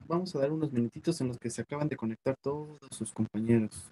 Vamos a dar unos minutitos en los que se acaban de conectar todos sus compañeros.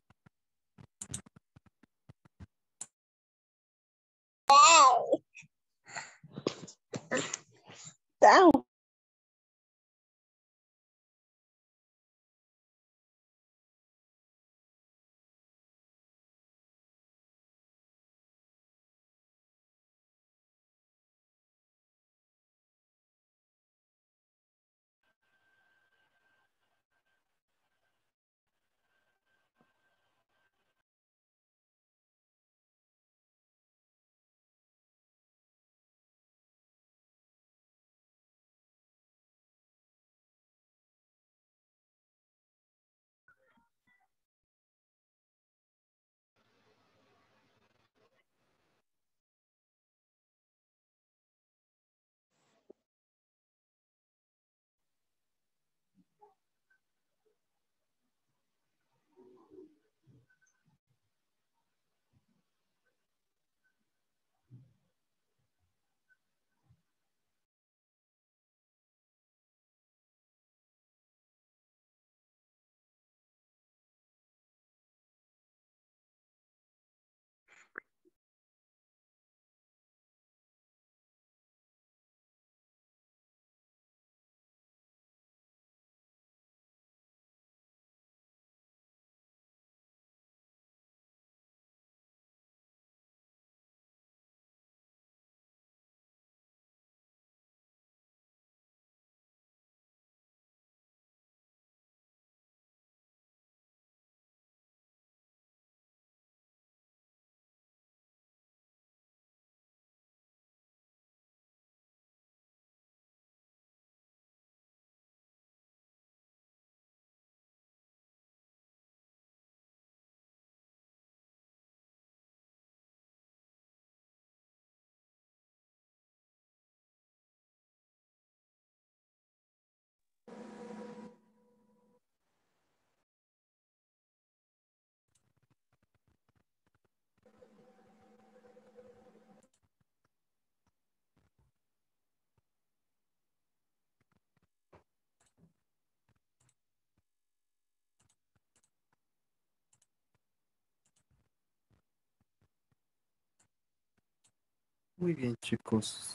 Muy bien, chicos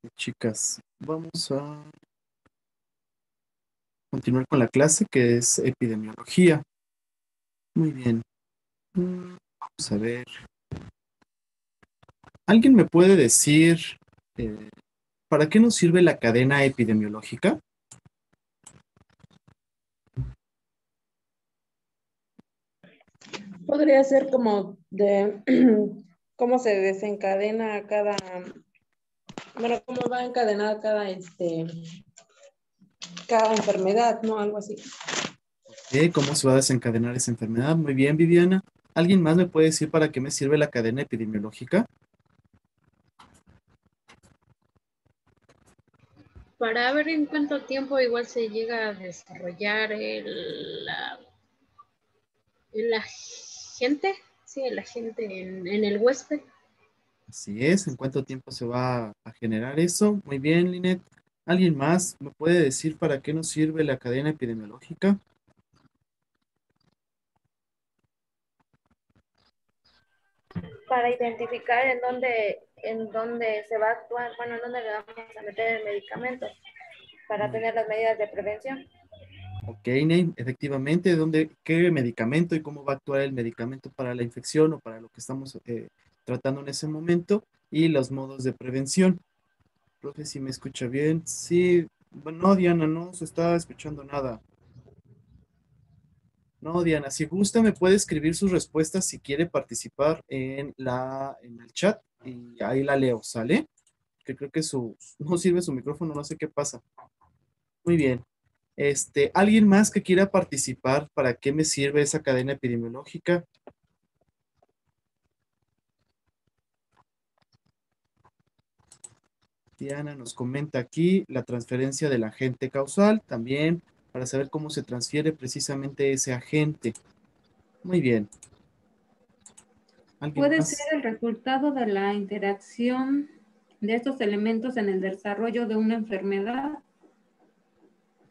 y chicas. Vamos a continuar con la clase que es epidemiología. Muy bien. Vamos a ver. ¿Alguien me puede decir eh, para qué nos sirve la cadena epidemiológica? Podría ser como de cómo se desencadena cada, bueno, cómo va encadenada cada enfermedad, ¿no? Algo así. ¿Cómo se va a desencadenar esa enfermedad? Muy bien, Viviana. ¿Alguien más me puede decir para qué me sirve la cadena epidemiológica? Para ver en cuánto tiempo igual se llega a desarrollar el agente, sí, el agente en el huésped. Así es. ¿En cuánto tiempo se va a generar eso? Muy bien, Linet. ¿Alguien más me puede decir para qué nos sirve la cadena epidemiológica? Para identificar en dónde se va a actuar, bueno, en dónde le vamos a meter el medicamento para tener las medidas de prevención. Ok, Ney, efectivamente, qué medicamento y cómo va a actuar el medicamento para la infección o para lo que estamos tratando en ese momento y los modos de prevención. Profe, si me escucha bien. Sí, bueno, no, Diana, no se está escuchando nada. No, Diana, si gusta me puede escribir sus respuestas si quiere participar en el chat y ahí la leo, ¿sale? Que creo que no sirve su micrófono, no sé qué pasa. Muy bien. ¿Alguien más que quiera participar? ¿Para qué me sirve esa cadena epidemiológica? Diana nos comenta aquí la transferencia del agente causal, también para saber cómo se transfiere precisamente ese agente. Muy bien. ¿Alguien Puede ser más? el resultado de la interacción de estos elementos en el desarrollo de una enfermedad.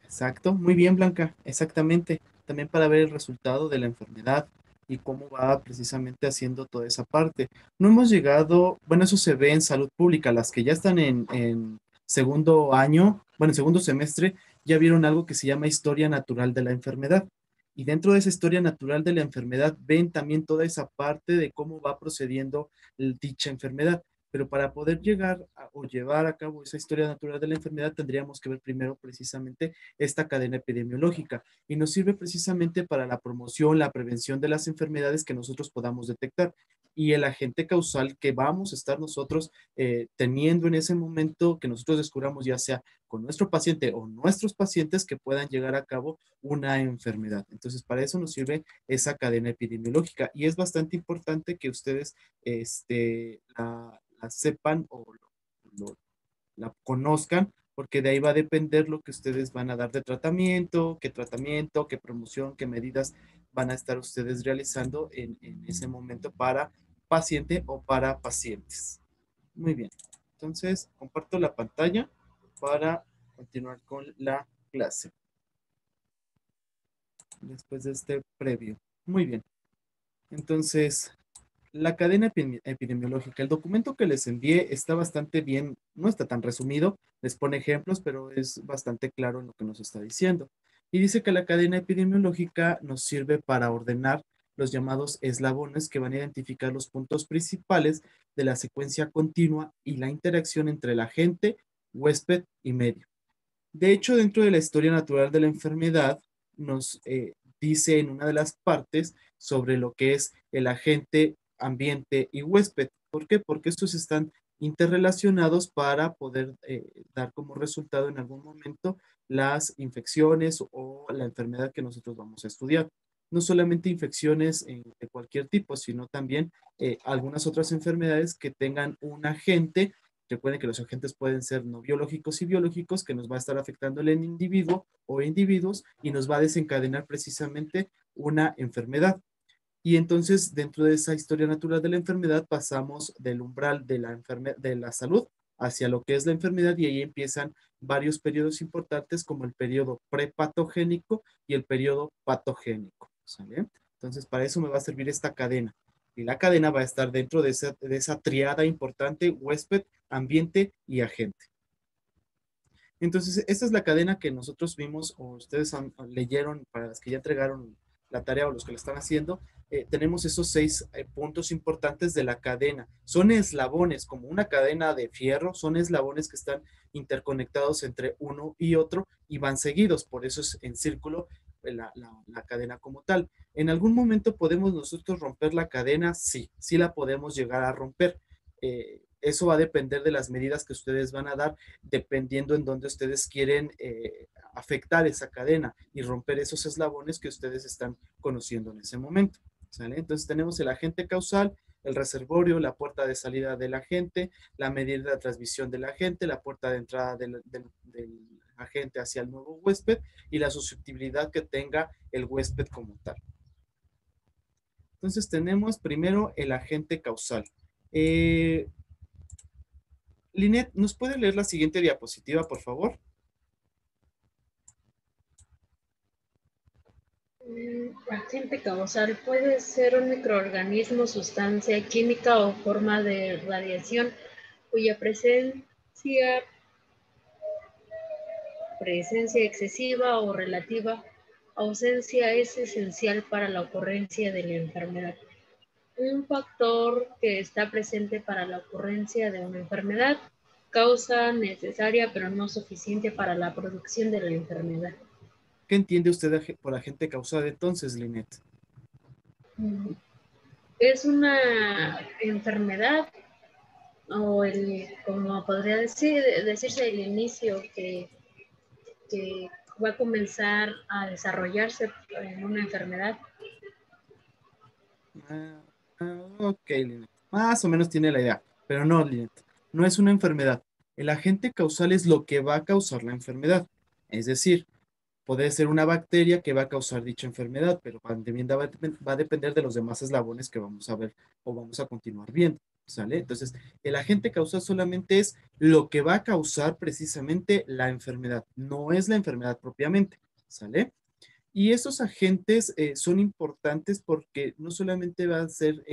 Exacto, muy bien, Blanca, exactamente. También para ver el resultado de la enfermedad y cómo va precisamente haciendo toda esa parte. No hemos llegado, bueno, eso se ve en salud pública, las que ya están en segundo año, bueno, en segundo semestre, ya vieron algo que se llama historia natural de la enfermedad. Y dentro de esa historia natural de la enfermedad ven también toda esa parte de cómo va procediendo dicha enfermedad. Pero para poder llegar o llevar a cabo esa historia natural de la enfermedad, tendríamos que ver primero precisamente esta cadena epidemiológica y nos sirve precisamente para la promoción, la prevención de las enfermedades que nosotros podamos detectar y el agente causal que vamos a estar nosotros teniendo en ese momento que nosotros descubramos ya sea con nuestro paciente o nuestros pacientes que puedan llegar a cabo una enfermedad. Entonces, para eso nos sirve esa cadena epidemiológica y es bastante importante que ustedes la sepan o lo, la conozcan, porque de ahí va a depender lo que ustedes van a dar de tratamiento, qué promoción, qué medidas van a estar ustedes realizando en ese momento para paciente o para pacientes. Muy bien, entonces comparto la pantalla para continuar con la clase después de este previo. Muy bien, entonces la cadena epidemiológica. El documento que les envié está bastante bien, no está tan resumido, les pone ejemplos, pero es bastante claro en lo que nos está diciendo. Y dice que la cadena epidemiológica nos sirve para ordenar los llamados eslabones que van a identificar los puntos principales de la secuencia continua y la interacción entre el agente, huésped y medio. De hecho, dentro de la historia natural de la enfermedad, nos dice en una de las partes sobre lo que es el agente, ambiente y huésped. ¿Por qué? Porque estos están interrelacionados para poder dar como resultado en algún momento las infecciones o la enfermedad que nosotros vamos a estudiar. No solamente infecciones de cualquier tipo, sino también algunas otras enfermedades que tengan un agente. Recuerden que los agentes pueden ser no biológicos y biológicos, que nos va a estar afectando el individuo o individuos y nos va a desencadenar precisamente una enfermedad. Y entonces, dentro de esa historia natural de la enfermedad, pasamos del umbral de de la salud hacia lo que es la enfermedad y ahí empiezan varios periodos importantes como el periodo prepatogénico y el periodo patogénico. ¿Sale? Entonces, para eso me va a servir esta cadena. Y la cadena va a estar dentro de esa triada importante, huésped, ambiente y agente. Entonces, esta es la cadena que nosotros vimos o ustedes leyeron para las que ya entregaron la tarea o los que la están haciendo. Tenemos esos 6 puntos importantes de la cadena. Son eslabones, como una cadena de fierro, son eslabones que están interconectados entre uno y otro y van seguidos. Por eso es en círculo la cadena como tal. ¿En algún momento podemos nosotros romper la cadena? Sí, sí la podemos llegar a romper. Eso va a depender de las medidas que ustedes van a dar dependiendo en dónde ustedes quieren afectar esa cadena y romper esos eslabones que ustedes están conociendo en ese momento. ¿Sale? Entonces tenemos el agente causal, el reservorio, la puerta de salida del agente, la medida de transmisión del agente, la puerta de entrada del agente hacia el nuevo huésped y la susceptibilidad que tenga el huésped como tal. Entonces tenemos primero el agente causal. Linet, ¿nos puede leer la siguiente diapositiva, por favor? Agente causal puede ser un microorganismo, sustancia química o forma de radiación cuya presencia excesiva o relativa ausencia es esencial para la ocurrencia de la enfermedad. Un factor que está presente para la ocurrencia de una enfermedad, causa necesaria pero no suficiente para la producción de la enfermedad. ¿Qué entiende usted por agente causal entonces, Linet? Es una enfermedad o como podría decirse el inicio que va a comenzar a desarrollarse en una enfermedad. Ok, Linet. Más o menos tiene la idea, pero no, Linet. No es una enfermedad. El agente causal es lo que va a causar la enfermedad. Es decir, puede ser una bacteria que va a causar dicha enfermedad, pero también va a depender de los demás eslabones que vamos a ver o vamos a continuar viendo. ¿sale? Entonces, el agente causal solamente es lo que va a causar precisamente la enfermedad, no es la enfermedad propiamente, ¿sale? Y esos agentes son importantes porque no solamente va a ser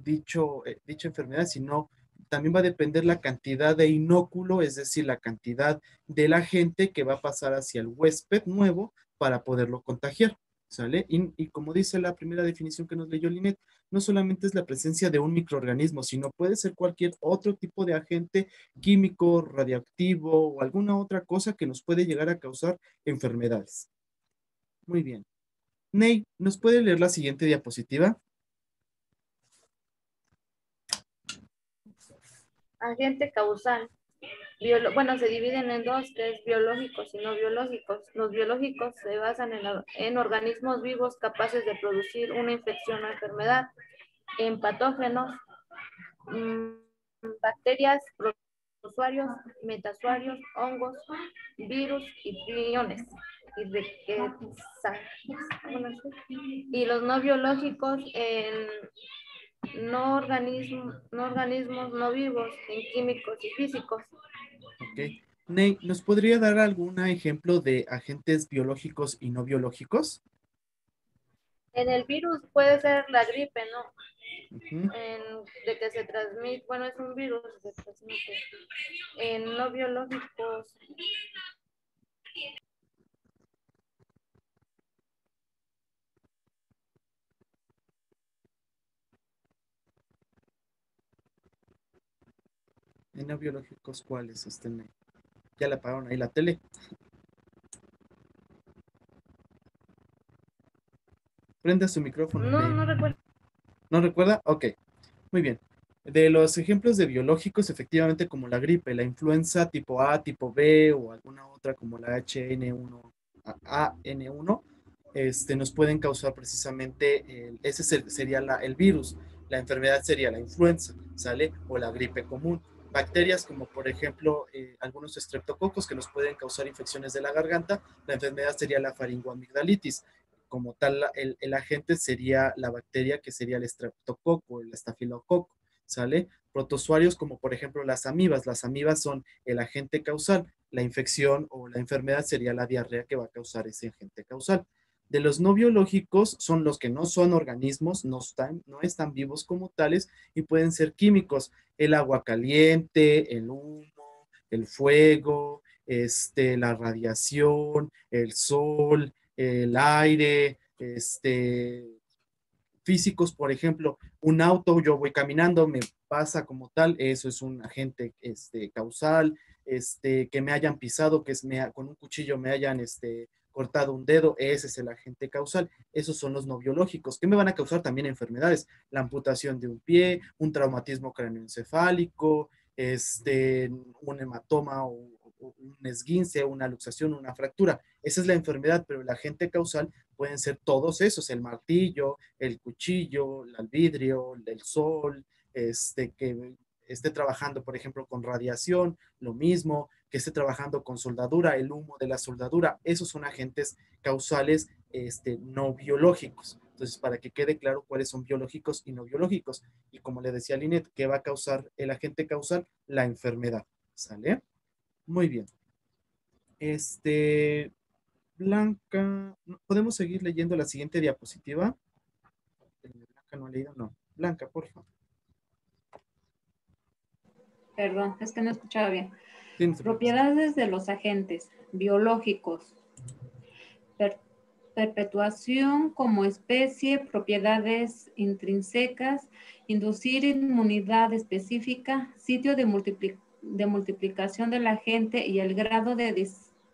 dicha enfermedad, sino también va a depender la cantidad de inóculo, es decir, la cantidad del agente que va a pasar hacia el huésped nuevo para poderlo contagiar, ¿sale? Y como dice la primera definición que nos leyó Linet, no solamente es la presencia de un microorganismo, sino puede ser cualquier otro tipo de agente químico, radioactivo o alguna otra cosa que nos puede llegar a causar enfermedades. Muy bien. Ney, ¿nos puede leer la siguiente diapositiva? Agente causal. Bueno, se dividen en dos, que es biológicos y no biológicos. Los biológicos se basan en organismos vivos capaces de producir una infección o enfermedad, en patógenos, bacterias, protozoarios, metasuarios, hongos, virus y priones. Y los no biológicos en no organismos no vivos, en químicos y físicos. Ok. Ney, ¿nos podría dar algún ejemplo de agentes biológicos y no biológicos? En el virus puede ser la gripe, ¿no? Ujú. De que se transmite, bueno, es un virus, se transmite. En no biológicos, ¿En no biológicos cuáles, Ney? Ya le apagaron ahí la tele. Prenda su micrófono, no, Ney. no recuerdo. ¿No recuerda? Ok, muy bien. De los ejemplos de biológicos, efectivamente, como la gripe, la influenza tipo A, tipo B o alguna otra como la HN1, AN1, nos pueden causar precisamente, sería el virus, la enfermedad sería la influenza, ¿sale? O la gripe común. Bacterias como por ejemplo algunos estreptococos que nos pueden causar infecciones de la garganta, la enfermedad sería la faringoamigdalitis. Como tal, el agente sería la bacteria que sería el estreptococo, el estafilococo, ¿sale? Protozoarios como por ejemplo las amibas son el agente causal, la infección o la enfermedad sería la diarrea que va a causar ese agente causal. De los no biológicos son los que no son organismos, no están vivos como tales y pueden ser químicos, el agua caliente, el humo, el fuego, la radiación, el sol, el aire, físicos, por ejemplo, un auto, yo voy caminando, me pasa como tal, eso es un agente causal, que me hayan pisado, con un cuchillo me hayan cortado un dedo, ese es el agente causal, esos son los no biológicos, que me van a causar también enfermedades, la amputación de un pie, un traumatismo craneoencefálico, un hematoma o un esguince, una luxación, una fractura, esa es la enfermedad, pero el agente causal pueden ser todos esos, el martillo, el cuchillo, el vidrio, el sol, que esté trabajando, por ejemplo, con radiación, lo mismo, que esté trabajando con soldadura, el humo de la soldadura, esos son agentes causales no biológicos. Entonces, para que quede claro cuáles son biológicos y no biológicos. Y como le decía Linet, ¿qué va a causar el agente causal? La enfermedad. ¿Sale? Muy bien. Blanca, ¿podemos seguir leyendo la siguiente diapositiva? Blanca no ha leído, no. Blanca, por favor. Perdón, es que no escuchaba bien. Sí, no se preocupe. Propiedades de los agentes biológicos. Perpetuación como especie, propiedades intrínsecas, inducir inmunidad específica, sitio de multiplicación del agente y el grado de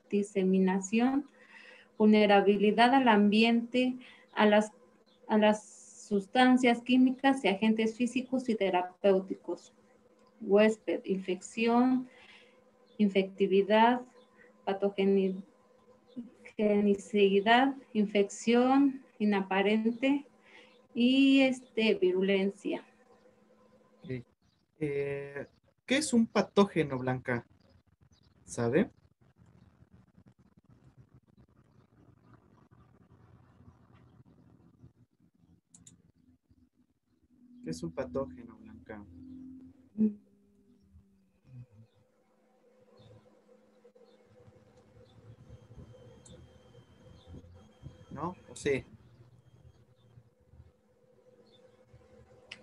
diseminación, vulnerabilidad al ambiente, a las sustancias químicas y agentes físicos y terapéuticos. Huésped, infección, infectividad, patogenicidad, infección inaparente y virulencia. Ok. ¿Qué es un patógeno, Blanca? ¿Sabe? ¿Qué es un patógeno, Blanca? Acá. ¿No? ¿O sí?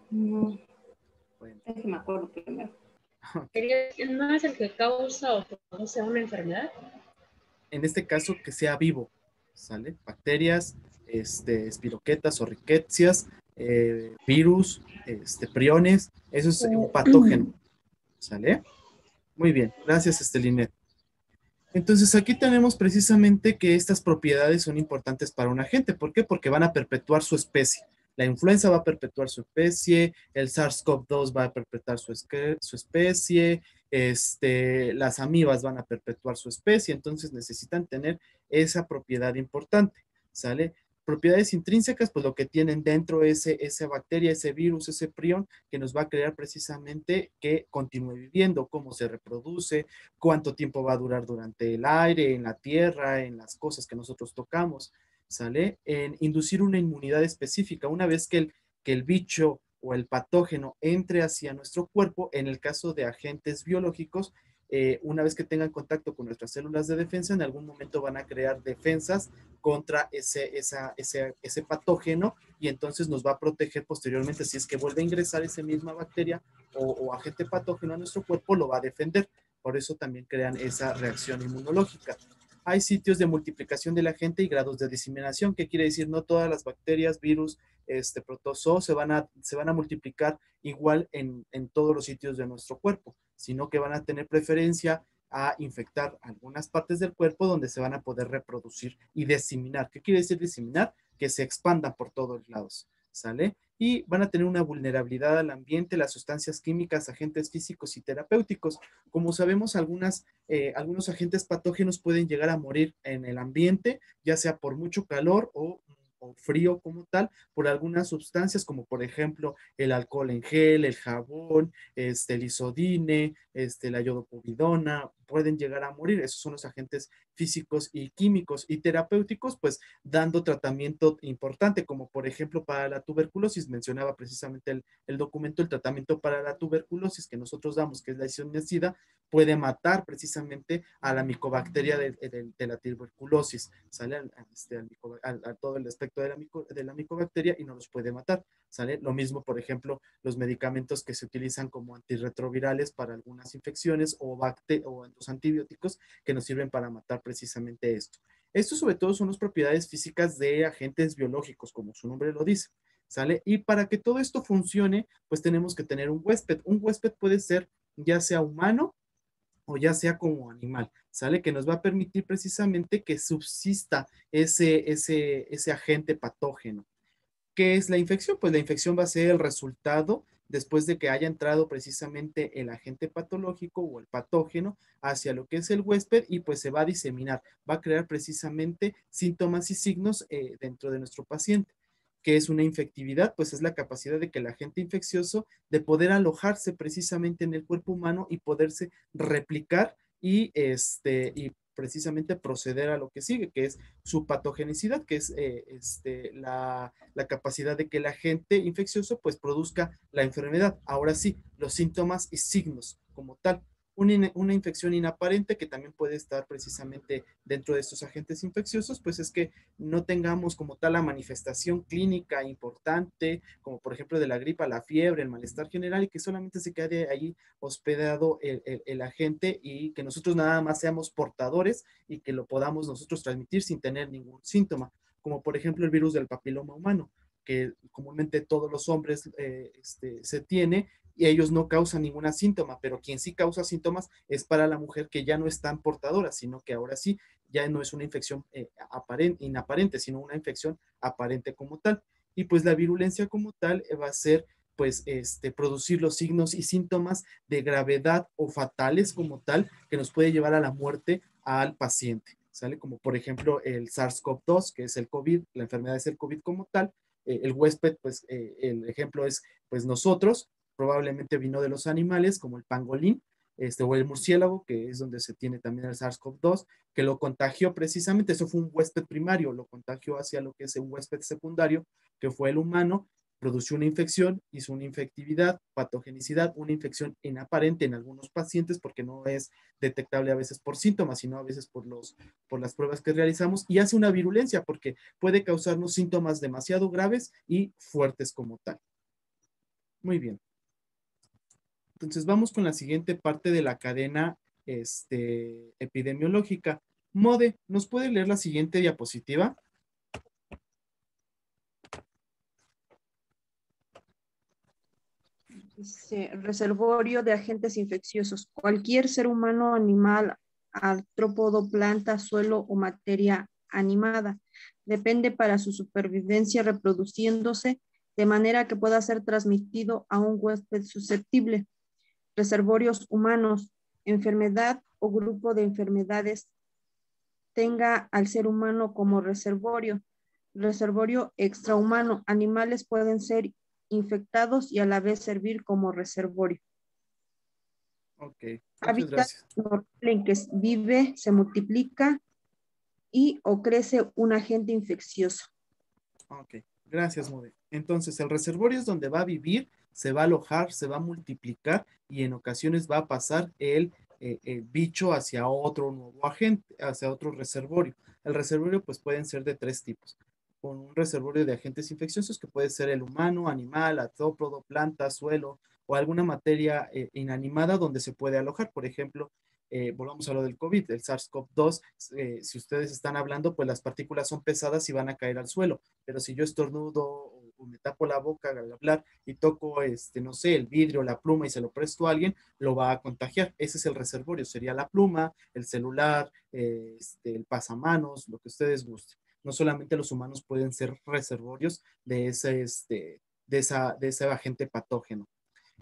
No, Bueno. es que me acuerdo primero. ¿No es el que causa o produce una enfermedad? En este caso, que sea vivo, ¿sale? Bacterias, espiroquetas o riquecias, virus, priones, eso es un patógeno, ¿sale? Muy bien, gracias, Estelinet. Entonces aquí tenemos precisamente que estas propiedades son importantes para un agente. ¿Por qué? Porque van a perpetuar su especie. La influenza va a perpetuar su especie, el SARS-CoV-2 va a perpetuar su especie, las amibas van a perpetuar su especie, entonces necesitan tener esa propiedad importante, ¿sale? Propiedades intrínsecas, pues lo que tienen dentro esa bacteria, ese virus, ese prión, que nos va a crear precisamente que continúe viviendo, cómo se reproduce, cuánto tiempo va a durar durante el aire, en la tierra, en las cosas que nosotros tocamos, ¿sale? En inducir una inmunidad específica. Una vez que el bicho o el patógeno entre hacia nuestro cuerpo, en el caso de agentes biológicos, una vez que tengan contacto con nuestras células de defensa, en algún momento van a crear defensas contra ese patógeno y entonces nos va a proteger posteriormente. Si es que vuelve a ingresar esa misma bacteria o agente patógeno a nuestro cuerpo, lo va a defender. Por eso también crean esa reacción inmunológica. Hay sitios de multiplicación del agente y grados de diseminación. ¿Qué quiere decir? No todas las bacterias, virus, protozoos se van a multiplicar igual en todos los sitios de nuestro cuerpo, sino que van a tener preferencia a infectar algunas partes del cuerpo donde se van a poder reproducir y diseminar. ¿Qué quiere decir diseminar? Que se expandan por todos lados, ¿sale? Y van a tener una vulnerabilidad al ambiente, las sustancias químicas, agentes físicos y terapéuticos. Como sabemos, algunos agentes patógenos pueden llegar a morir en el ambiente, ya sea por mucho calor o frío como tal, por algunas sustancias como por ejemplo el alcohol en gel, el jabón, el isodine, la iodopovidona, pueden llegar a morir. Esos son los agentes físicos y químicos y terapéuticos, pues dando tratamiento importante, como por ejemplo para la tuberculosis. Mencionaba precisamente el documento, el tratamiento para la tuberculosis que nosotros damos, que es la isoniazida, puede matar precisamente a la micobacteria de la tuberculosis, sale a todo el espectro de la micobacteria y no los puede matar, ¿sale? Lo mismo, por ejemplo, los medicamentos que se utilizan como antirretrovirales para algunas infecciones o los antibióticos que nos sirven para matar precisamente esto. Esto sobre todo son las propiedades físicas de agentes biológicos, como su nombre lo dice, ¿sale? Y para que todo esto funcione, pues tenemos que tener un huésped. Un huésped puede ser ya sea humano o ya sea como animal, ¿sale? Que nos va a permitir precisamente que subsista ese agente patógeno. ¿Qué es la infección? Pues la infección va a ser el resultado después de que haya entrado precisamente el agente patológico o el patógeno hacia lo que es el huésped y pues se va a diseminar, va a crear precisamente síntomas y signos dentro de nuestro paciente. ¿Qué es una infectividad? Pues es la capacidad de que el agente infeccioso de poder alojarse precisamente en el cuerpo humano y poderse replicar y precisamente proceder a lo que sigue, que es su patogenicidad, que es la capacidad de que el agente infeccioso pues produzca la enfermedad. Ahora sí, los síntomas y signos como tal. Una infección inaparente que también puede estar precisamente dentro de estos agentes infecciosos, pues es que no tengamos como tal la manifestación clínica importante, como por ejemplo de la gripa, la fiebre, el malestar general, y que solamente se quede ahí hospedado el agente y que nosotros nada más seamos portadores y que lo podamos nosotros transmitir sin tener ningún síntoma, como por ejemplo el virus del papiloma humano, que comúnmente todos los hombres se tiene y ellos no causan ningún síntoma, pero quien sí causa síntomas es para la mujer que ya no es tan portadora, sino que ahora sí ya no es una infección inaparente, sino una infección aparente como tal. Y pues la virulencia como tal va a ser pues producir los signos y síntomas de gravedad o fatales como tal que nos puede llevar a la muerte al paciente, ¿sale? Como por ejemplo el SARS-CoV-2, que es el COVID, la enfermedad es el COVID como tal, el huésped, pues el ejemplo es pues nosotros, probablemente vino de los animales como el pangolín, o el murciélago, que es donde se tiene también el SARS-CoV-2, que lo contagió precisamente, eso fue un huésped primario, lo contagió hacia lo que es un huésped secundario, que fue el humano, produció una infección, hizo una infectividad, patogenicidad, una infección inaparente en algunos pacientes porque no es detectable a veces por síntomas, sino a veces por las pruebas que realizamos, y hace una virulencia porque puede causarnos síntomas demasiado graves y fuertes como tal. Muy bien. Entonces vamos con la siguiente parte de la cadena epidemiológica. Mode, ¿nos puede leer la siguiente diapositiva? Dice, reservorio de agentes infecciosos. Cualquier ser humano, animal, artrópodo, planta, suelo o materia animada. Depende para su supervivencia reproduciéndose de manera que pueda ser transmitido a un huésped susceptible. Reservorios humanos. Enfermedad o grupo de enfermedades tenga al ser humano como reservorio. Reservorio extrahumano. Animales pueden ser infectados y a la vez servir como reservorio. Ok, muchas Hábitat gracias. normal en que vive, se multiplica y o crece un agente infeccioso. Ok, gracias, Mode. Entonces, el reservorio es donde va a vivir, se va a alojar, se va a multiplicar y en ocasiones va a pasar el bicho hacia otro nuevo agente, hacia otro reservorio. El reservorio, pues, pueden ser de tres tipos. Un reservorio de agentes infecciosos que puede ser el humano, animal, artrópodo, planta, suelo o alguna materia inanimada donde se puede alojar. Por ejemplo, volvamos a lo del COVID, el SARS-CoV-2, si ustedes están hablando, pues las partículas son pesadas y van a caer al suelo, pero si yo estornudo o me tapo la boca al hablar y toco, no sé, el vidrio, la pluma y se lo presto a alguien, lo va a contagiar. Ese es el reservorio, sería la pluma, el celular, el pasamanos, lo que ustedes gusten. No solamente los humanos pueden ser reservorios de ese agente patógeno.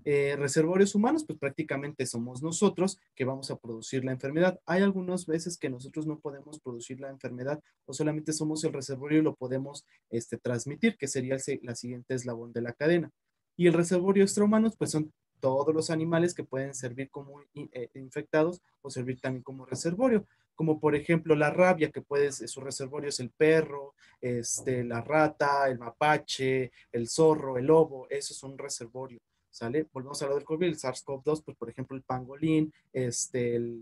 Reservorios humanos, pues prácticamente somos nosotros que vamos a producir la enfermedad. Hay algunas veces que nosotros no podemos producir la enfermedad o solamente somos el reservorio y lo podemos transmitir, que sería la siguiente eslabón de la cadena. Y el reservorio extrahumanos, pues son todos los animales que pueden servir como infectados o servir también como reservorio, como por ejemplo la rabia, que su reservorio es el perro, la rata, el mapache, el zorro, el lobo, eso es un reservorio. ¿Sale? Volvemos a hablar del COVID, el SARS-CoV-2, pues por ejemplo el pangolín,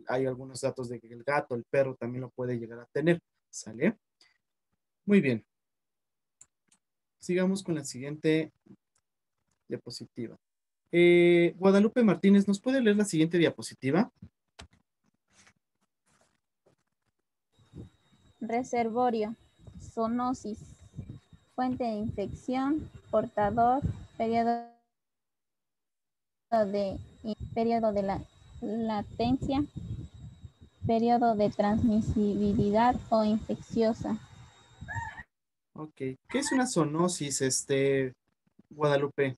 hay algunos datos de que el gato, el perro también lo puede llegar a tener, ¿sale? Muy bien. Sigamos con la siguiente diapositiva. Guadalupe Martínez, ¿nos puede leer la siguiente diapositiva? Reservorio, zoonosis, fuente de infección, portador, periodo de latencia, periodo de transmisibilidad o infecciosa. Ok. ¿Qué es una zoonosis, Guadalupe?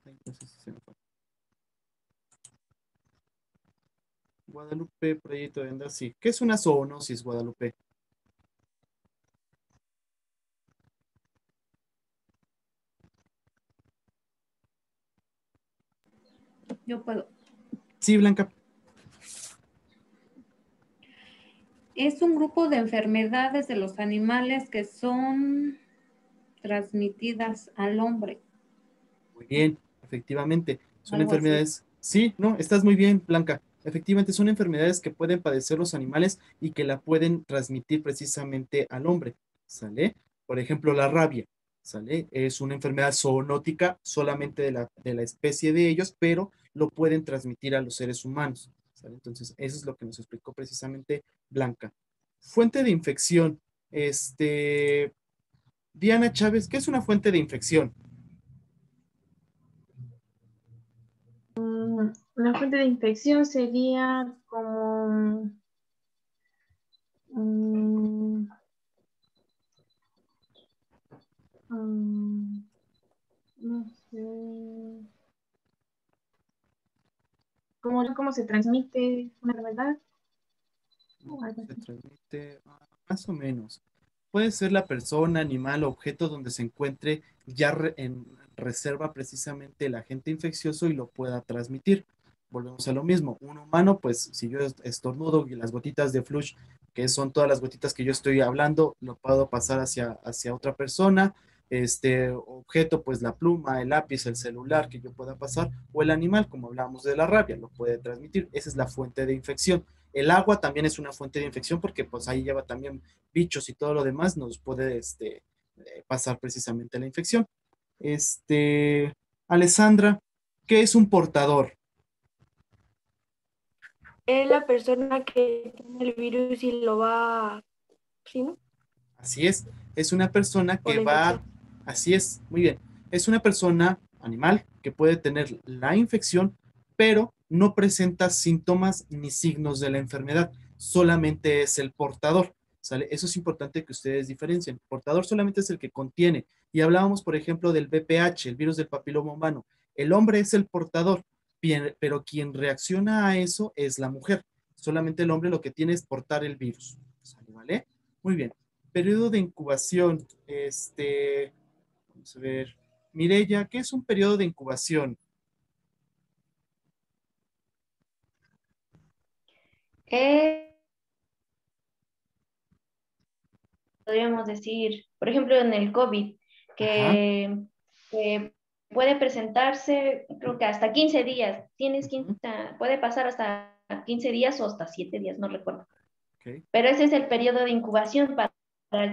Ay, no sé si se me fue. Guadalupe, proyecto de Enda, sí. ¿Qué es una zoonosis, Guadalupe? Yo puedo. Sí, Blanca. Es un grupo de enfermedades de los animales que son transmitidas al hombre. Muy bien, efectivamente. Son Algo así. enfermedades. Sí, no, estás muy bien, Blanca. Efectivamente, son enfermedades que pueden padecer los animales y que la pueden transmitir precisamente al hombre. ¿Sale? Por ejemplo, la rabia. ¿Sale? Es una enfermedad zoonótica solamente de la especie de ellos, pero lo pueden transmitir a los seres humanos. ¿Sale? Entonces, eso es lo que nos explicó precisamente Blanca. Fuente de infección. Diana Chávez, ¿qué es una fuente de infección? Una fuente de infección sería como no sé, cómo se transmite una enfermedad o algo Se así. transmite más o menos. Puede ser la persona, animal o objeto donde se encuentre ya en reserva precisamente el agente infeccioso y lo pueda transmitir. volvemos a lo mismo. Un humano, pues si yo estornudo y las gotitas de flush, que son todas las gotitas que yo estoy hablando, lo puedo pasar hacia otra persona. Este objeto, pues la pluma, el lápiz, el celular que yo pueda pasar, o el animal, como hablábamos de la rabia, lo puede transmitir. Esa es la fuente de infección. El agua también es una fuente de infección porque pues ahí lleva también bichos y todo lo demás, nos puede pasar precisamente la infección. Alessandra, ¿qué es un portador? Es la persona que tiene el virus y lo va, ¿sí, no? Así es una persona O que la va, infección. así es, muy bien, es una persona animal que puede tener la infección, pero no presenta síntomas ni signos de la enfermedad, solamente es el portador, ¿sale? Eso es importante que ustedes diferencien. El portador solamente es el que contiene, y hablábamos, por ejemplo, del VPH, el virus del papiloma humano. El hombre es el portador, pero quien reacciona a eso es la mujer. Solamente el hombre lo que tiene es portar el virus, ¿vale? Muy bien. Periodo de incubación, vamos a ver. Mireya, ¿qué es un periodo de incubación? Podríamos decir, por ejemplo, en el COVID, Ajá. que puede presentarse, creo que hasta 15 días. Puede pasar hasta 15 días o hasta 7 días, no recuerdo. Okay. Pero ese es el periodo de incubación para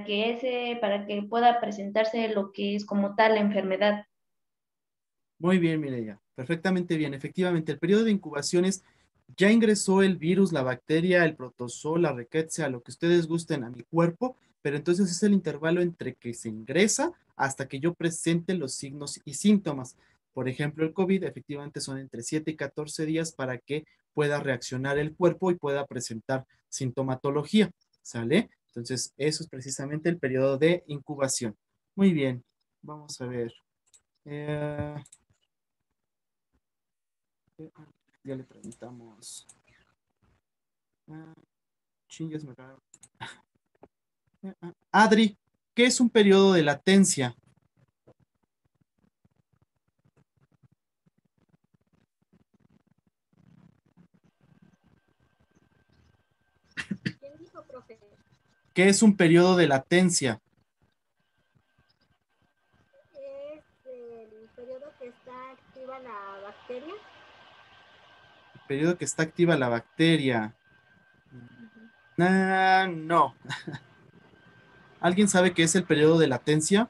que pueda presentarse lo que es como tal la enfermedad. Muy bien, Mireya. Perfectamente bien. Efectivamente, el periodo de incubación es, ya ingresó el virus, la bacteria, el protozoo, la rickettsia, lo que ustedes gusten a mi cuerpo, pero entonces es el intervalo entre que se ingresa hasta que yo presente los signos y síntomas. Por ejemplo, el COVID efectivamente son entre 7 y 14 días para que pueda reaccionar el cuerpo y pueda presentar sintomatología. ¿Sale? Entonces, eso es precisamente el periodo de incubación. Muy bien. Vamos a ver. Ya le preguntamos. Chingues, me cago. Adri, ¿qué es un periodo de latencia? ¿Quién dijo, profe? ¿Qué es un periodo de latencia? Es el periodo que está activa la bacteria. El periodo que está activa la bacteria. No. ¿Alguien sabe qué es el periodo de latencia?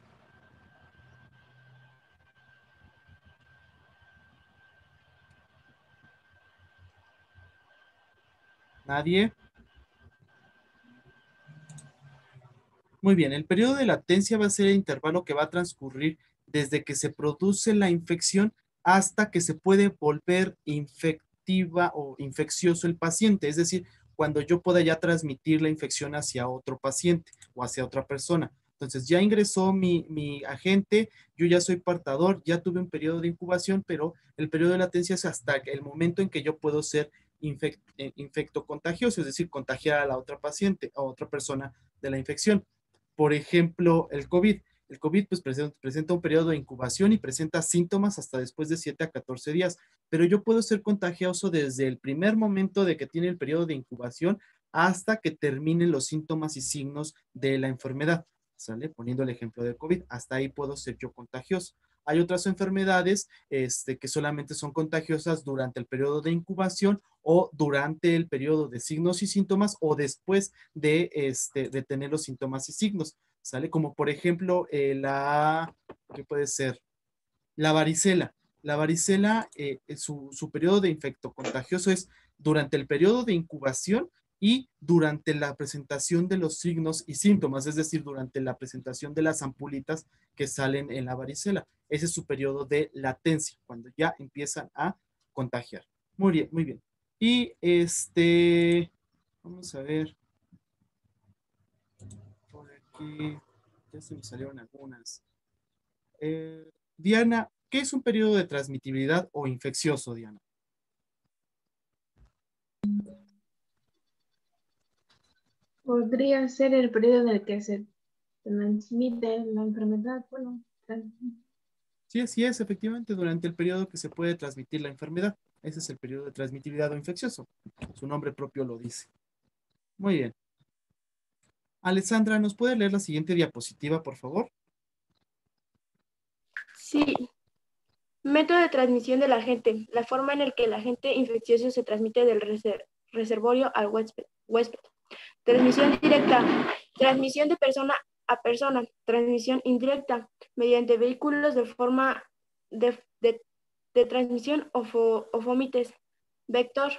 ¿Nadie? Muy bien, el periodo de latencia va a ser el intervalo que va a transcurrir desde que se produce la infección hasta que se puede volver infectiva o infeccioso el paciente, es decir, cuando yo pueda ya transmitir la infección hacia otro paciente o hacia otra persona. Entonces ya ingresó mi agente, yo ya soy portador, ya tuve un periodo de incubación, pero el periodo de latencia es hasta el momento en que yo puedo ser infecto contagioso, es decir, contagiar a la otra paciente, a otra persona de la infección. Por ejemplo, el COVID. El COVID pues, presenta un periodo de incubación y presenta síntomas hasta después de 7 a 14 días, pero yo puedo ser contagioso desde el primer momento de que tiene el periodo de incubación hasta que terminen los síntomas y signos de la enfermedad. ¿Sale? Poniendo el ejemplo de COVID, hasta ahí puedo ser yo contagioso. Hay otras enfermedades que solamente son contagiosas durante el periodo de incubación o durante el periodo de signos y síntomas o después de tener los síntomas y signos, ¿sale? Como por ejemplo ¿qué puede ser? La varicela. La varicela, su periodo de infecto contagioso es durante el periodo de incubación y durante la presentación de los signos y síntomas, es decir, durante la presentación de las ampulitas que salen en la varicela. Ese es su periodo de latencia, cuando ya empiezan a contagiar. Muy bien, muy bien. Y vamos a ver. Por aquí, ya se me salieron algunas. Diana, ¿qué es un periodo de transmitibilidad o infeccioso, Diana? Podría ser el periodo en el que se transmite la enfermedad. Bueno, Sí, así es, efectivamente, durante el periodo que se puede transmitir la enfermedad. Ese es el periodo de transmitividad o infeccioso. Su nombre propio lo dice. Muy bien. Alessandra, ¿nos puede leer la siguiente diapositiva, por favor? Sí. Método de transmisión del agente. La forma en la que el agente infeccioso se transmite del reservorio al huésped. Transmisión directa. Transmisión de persona a persona. Transmisión indirecta. Mediante vehículos de forma de transmisión o fomites. Vector.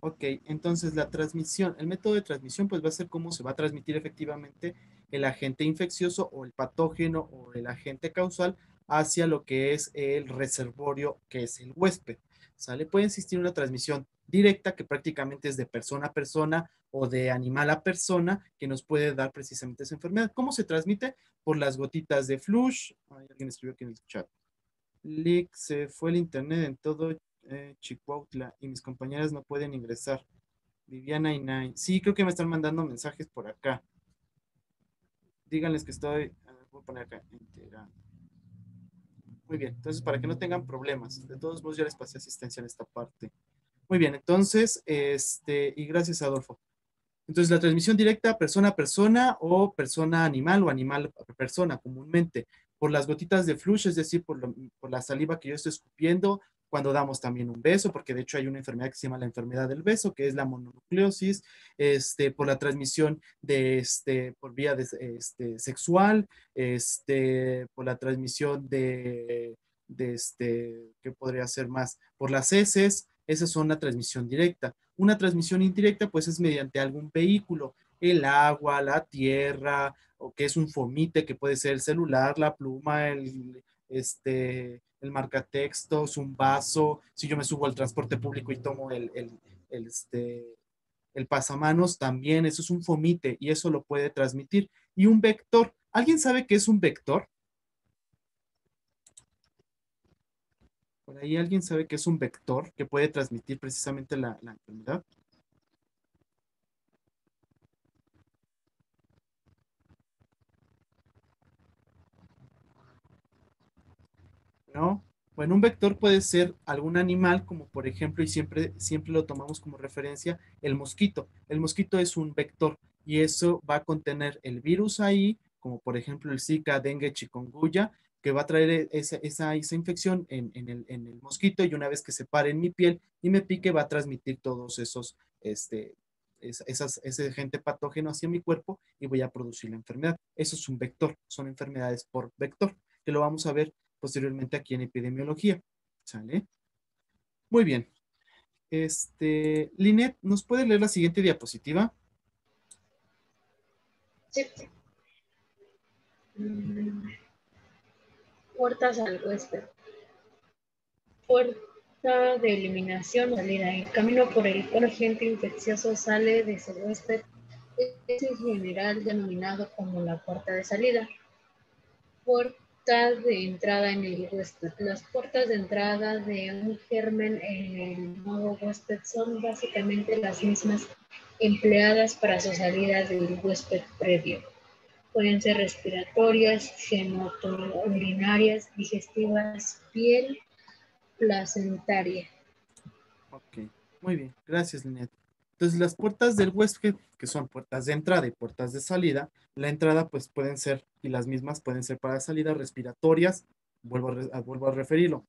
Ok, entonces la transmisión, el método de transmisión pues va a ser cómo se va a transmitir efectivamente el agente infeccioso o el patógeno o el agente causal hacia lo que es el reservorio, que es el huésped, ¿sale? Puede existir una transmisión directa que prácticamente es de persona a persona o de animal a persona que nos puede dar precisamente esa enfermedad. ¿Cómo se transmite? Por las gotitas de flush. Ay, alguien escribió aquí en el chat. Lick, se fue el internet en todo Chicuautla y mis compañeras no pueden ingresar. Viviana y Nay. Sí, creo que me están mandando mensajes por acá. Díganles que estoy. Voy a poner acá. Muy bien, entonces para que no tengan problemas. De todos modos, ya les pasé asistencia en esta parte. Muy bien, entonces, y gracias, Adolfo. Entonces, la transmisión directa, persona a persona o persona a animal o animal a persona, comúnmente, por las gotitas de flush, es decir, por la saliva que yo estoy escupiendo, cuando damos también un beso, porque de hecho hay una enfermedad que se llama la enfermedad del beso, que es la mononucleosis, por la transmisión por vía sexual, por la transmisión ¿qué podría ser más? Por las heces, esas son la transmisión directa. Una transmisión indirecta, pues es mediante algún vehículo, el agua, la tierra, o que es un fomite, que puede ser el celular, la pluma, el marcatextos, un vaso. Si yo me subo al transporte público y tomo el pasamanos, también eso es un fomite y eso lo puede transmitir. Y un vector. ¿Alguien sabe qué es un vector? Por ahí alguien sabe que es un vector que puede transmitir precisamente la enfermedad. ¿No? Bueno, un vector puede ser algún animal, como por ejemplo, y siempre lo tomamos como referencia, el mosquito. El mosquito es un vector y eso va a contener el virus ahí, como por ejemplo el Zika, dengue, chikungunya, que va a traer esa infección en el mosquito y una vez que se pare en mi piel y me pique, va a transmitir todos esos, ese agente patógeno hacia mi cuerpo y voy a producir la enfermedad. Eso es un vector, son enfermedades por vector, que lo vamos a ver posteriormente aquí en epidemiología. ¿Sale? Muy bien. Linet, ¿nos puede leer la siguiente diapositiva? Sí. Puertas al huésped. Puerta de eliminación o salida. El camino por el cual el agente infeccioso sale de su huésped es en general denominado como la puerta de salida. Puertas de entrada en el huésped. Las puertas de entrada de un germen en el nuevo huésped son básicamente las mismas empleadas para su salida del huésped previo. Pueden ser respiratorias, genitourinarias, digestivas, piel, placentaria. Ok, muy bien. Gracias, Linet. Entonces, las puertas del huésped, que son puertas de entrada y puertas de salida, la entrada pues pueden ser, y las mismas pueden ser para salida, respiratorias, vuelvo a referirlo.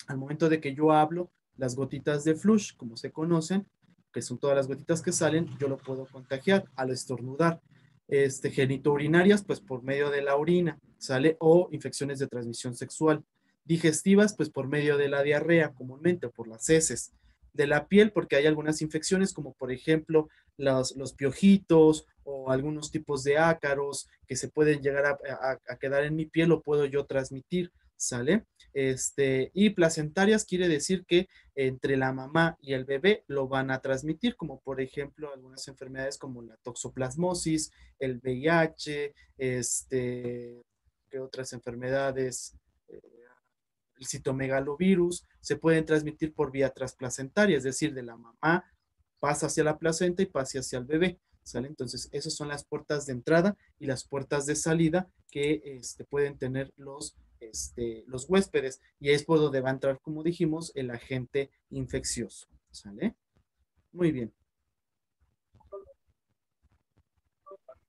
Al momento de que yo hablo, las gotitas de flush, como se conocen, que son todas las gotitas que salen, yo lo puedo contagiar al estornudar. Genitourinarias, pues por medio de la orina, ¿sale? O infecciones de transmisión sexual. Digestivas, pues por medio de la diarrea, comúnmente, por las heces. De la piel, porque hay algunas infecciones, como por ejemplo los piojitos o algunos tipos de ácaros que se pueden llegar a quedar en mi piel, lo puedo yo transmitir, ¿sale? Y placentarias quiere decir que entre la mamá y el bebé lo van a transmitir, como por ejemplo algunas enfermedades como la toxoplasmosis, el VIH, ¿qué otras enfermedades? El citomegalovirus se pueden transmitir por vía transplacentaria, es decir, de la mamá pasa hacia la placenta y pasa hacia el bebé, ¿sale? Entonces, esas son las puertas de entrada y las puertas de salida que pueden tener los los huéspedes, y es por donde va a entrar, como dijimos, el agente infeccioso, ¿sale? Muy bien.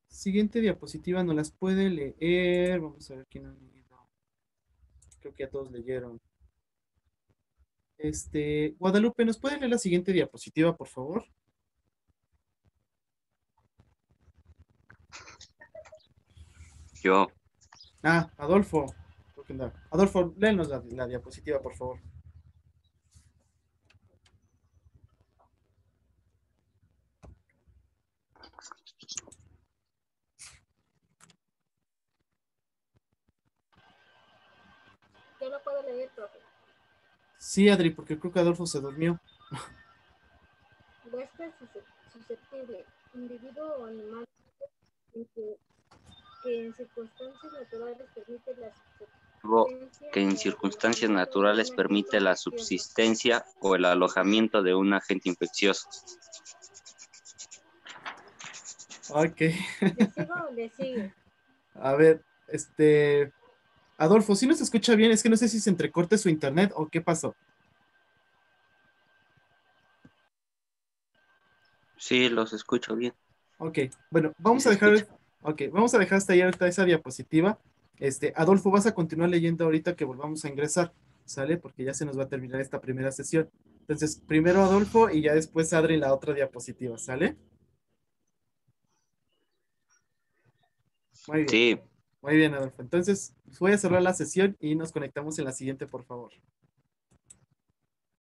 Siguiente diapositiva, ¿no las puede leer? Vamos a ver quién ha leído. Creo que ya todos leyeron. Guadalupe, ¿nos puede leer la siguiente diapositiva, por favor? Yo. Ah, Adolfo. Creo que anda. Adolfo, léenos la diapositiva, por favor. Yo no puedo leer, profe. Sí, Adri, porque creo que Adolfo se durmió. Huésped susceptible, individuo o animal que en circunstancias naturales permite la Que en circunstancias naturales permite la subsistencia o el alojamiento de un agente infeccioso. Ok. ¿Le sigo o le sigue? A ver, Adolfo, ¿sí nos escucha bien? Es que no sé si se entrecorte su internet o qué pasó. Sí, los escucho bien. Ok, bueno, Sí vamos se a dejar, escucha. vamos a dejar hasta ahí ahorita esa diapositiva. Adolfo, vas a continuar leyendo ahorita que volvamos a ingresar, ¿sale? Porque ya se nos va a terminar esta primera sesión. Entonces, primero Adolfo y ya después Adri la otra diapositiva, ¿sale? Muy bien. Sí. Muy bien, Adolfo. Entonces, voy a cerrar la sesión y nos conectamos en la siguiente, por favor.